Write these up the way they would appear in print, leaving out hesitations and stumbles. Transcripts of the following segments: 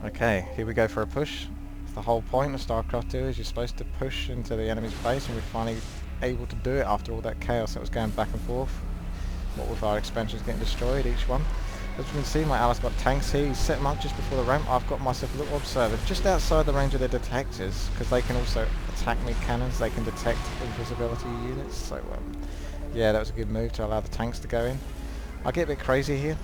Okay, here we go for a push. The whole point of Starcraft 2 is you're supposed to push into the enemy's base, and we're finally able to do it after all that chaos that was going back and forth. What with our expansions getting destroyed, each one. As you can see, my ally's got tanks here. He's set them up just before the ramp. I've got myself a little observer just outside the range of their detectors, because they can also attack me cannons. They can detect invisibility units. So yeah, that was a good move to allow the tanks to go in. I get a bit crazy here.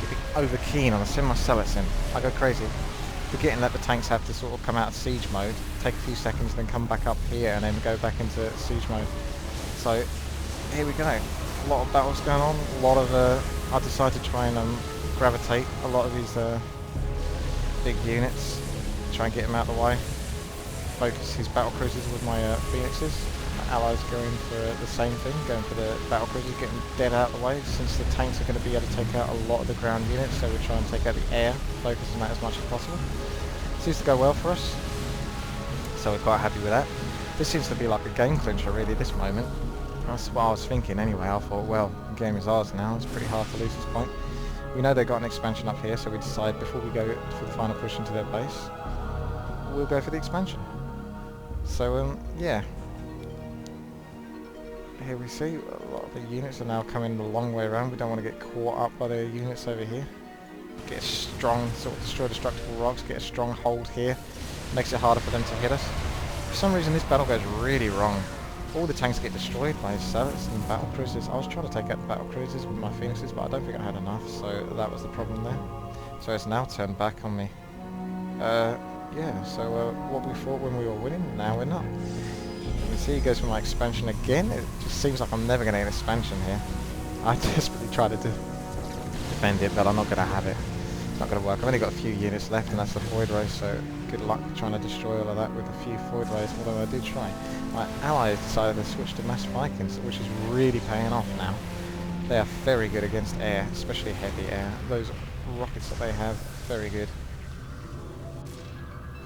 Get a bit over keen on the send my zealots in. I go crazy, forgetting that the tanks have to sort of come out of siege mode, take a few seconds, then come back up here and then go back into siege mode. So here we go. A lot of battles going on. A lot of I decided to try and gravitate a lot of these big units, try and get them out of the way. Focus his battle cruisers with my phoenixes. My allies going for the same thing, going for the battle cruisers, getting dead out of the way, since the tanks are going to be able to take out a lot of the ground units, so we're trying to take out the air, focus on that as much as possible. Seems to go well for us, so we're quite happy with that. This seems to be like a game clincher really, this moment. That's what I was thinking anyway. I thought, well, the game is ours now, it's pretty hard to lose this point. We know they've got an expansion up here, so we decide before we go for the final push into their base, we'll go for the expansion. So yeah. Here we see a lot of the units are now coming the long way around. We don't want to get caught up by the units over here. Get a strong, sort of destroy destructible rocks, get a strong hold here. Makes it harder for them to hit us. For some reason this battle goes really wrong. All the tanks get destroyed by zealots and battle cruisers. I was trying to take out the battle cruisers with my phoenixes, but I don't think I had enough, so that was the problem there. So it's now turned back on me. Yeah, so what we thought when we were winning, now we're not. You can see he goes for my expansion again. It just seems like I'm never going to get an expansion here. I desperately try to defend it, but I'm not going to have it. It's not going to work. I've only got a few units left, and that's the Void Rays, so good luck trying to destroy all of that with a few Void Rays, although I did try. My allies decided to switch to mass Vikings, which is really paying off now. They are very good against air, especially heavy air. Those rockets that they have, very good.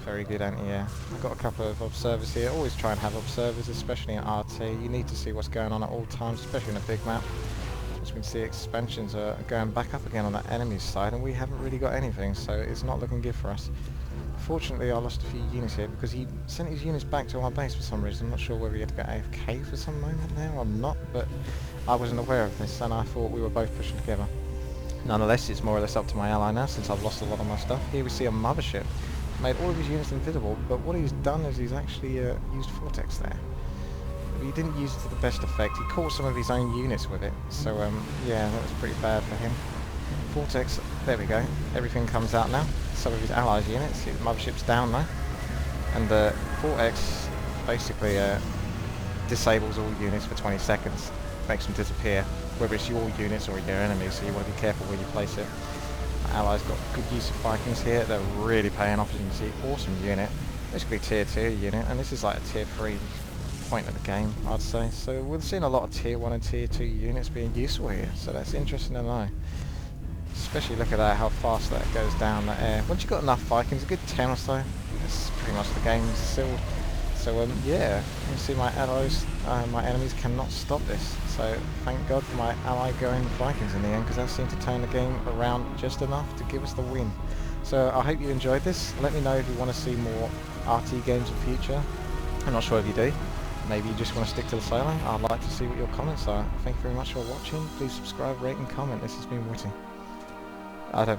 Very good anti-air. I've got a couple of observers here. Always try and have observers, especially in RT. You need to see what's going on at all times, especially in a big map. As we can see, expansions are going back up again on that enemy's side, and we haven't really got anything, so it's not looking good for us. Fortunately, I lost a few units here because he sent his units back to our base for some reason. I'm not sure whether he had to go AFK for some moment there or not, but I wasn't aware of this, and I thought we were both pushing together. Nonetheless, it's more or less up to my ally now, since I've lost a lot of my stuff. Here we see a mothership. Made all of his units invisible, but what he's done is he's actually used Vortex there. But he didn't use it to the best effect. He caught some of his own units with it, so yeah, that was pretty bad for him. Vortex, there we go. Everything comes out now. Some of his allies' units. His mothership's down now, and Vortex basically disables all units for 20 seconds, makes them disappear, whether it's your units or your enemies. So you want to be careful where you place it. Allies got good use of Vikings here. They're really paying off, as you can see. Awesome unit. Basically tier 2 unit, and this is like a tier 3 point of the game, I'd say. So we're seeing a lot of tier 1 and tier 2 units being useful here, so that's interesting to know. Especially look at that, how fast that goes down the air. Once you've got enough Vikings, a good 10 or so, that's pretty much the game sealed. So yeah, you can see my allies, my enemies cannot stop this. So thank God for my ally going Vikings in the end, because that seemed to turn the game around just enough to give us the win. So I hope you enjoyed this. Let me know if you want to see more RT games in future. I'm not sure if you do. Maybe you just want to stick to the solo. I'd like to see what your comments are. Thank you very much for watching. Please subscribe, rate and comment. This has been Witty. I don't